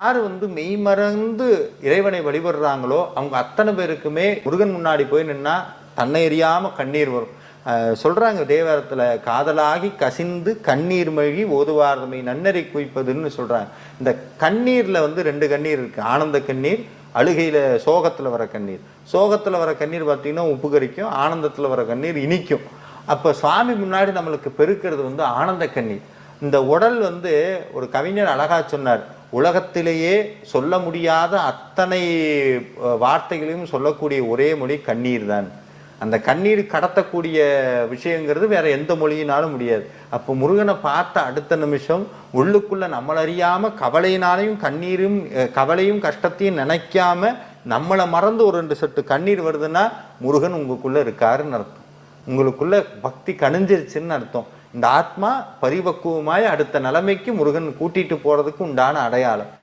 யார் மெய்மறந்து இறைவனை வழிபடுறாங்களோ அவங்க அத்தனை பேருக்குமே முருகன் முன்னாடி போய் நின்னா தன்னை எறியாம கண்ணீர் வரும். சொல்றாங்க தேவாரத்துல, காதலாகி கசிந்து கண்ணீர் மழி ஓதுவார்தமை நன்னறி குவிப்பதுன்னு சொல்றாங்க. இந்த கண்ணீர்ல ரெண்டு கண்ணீர் இருக்கு. ஆனந்த கண்ணீர், அழுகையில சோகத்துல வர கண்ணீர். சோகத்துல வர கண்ணீர் பார்த்தீங்கன்னா உப்பு கரிக்கும், ஆனந்தத்துல வர கண்ணீர் இனிக்கும். அப்ப சுவாமி முன்னாடி நம்மளுக்கு பெருக்கிறது ஆனந்த கண்ணீர். இந்த உடல் ஒரு கவிஞர் அழகா சொன்னார், உலகத்திலேயே சொல்ல முடியாத அத்தனை வார்த்தைகளையும் சொல்லக்கூடிய ஒரே மொழி கண்ணீர் தான். அந்த கண்ணீர் கடத்தக்கூடிய விஷயங்கிறது வேற எந்த மொழியினாலும் முடியாது. அப்போ முருகனை பார்த்த அடுத்த நிமிஷம் உள்ளுக்குள்ள நம்மளறியாம கவலையினாலையும் கவலையும் கஷ்டத்தையும் நினைக்காம நம்மளை மறந்து ஒரு 2 சொட்டு கண்ணீர் வருதுன்னா முருகன் உங்களுக்குள்ள இருக்காருன்னு அர்த்தம். உங்களுக்குள்ள பக்தி கணிஞ்சிருச்சுன்னு அர்த்தம். இந்த ஆத்மா பரிபக்குவமாய் அடுத்த நிலைமைக்கு முருகன் கூட்டிட்டு போறதுக்கு உண்டான அடையாளம்.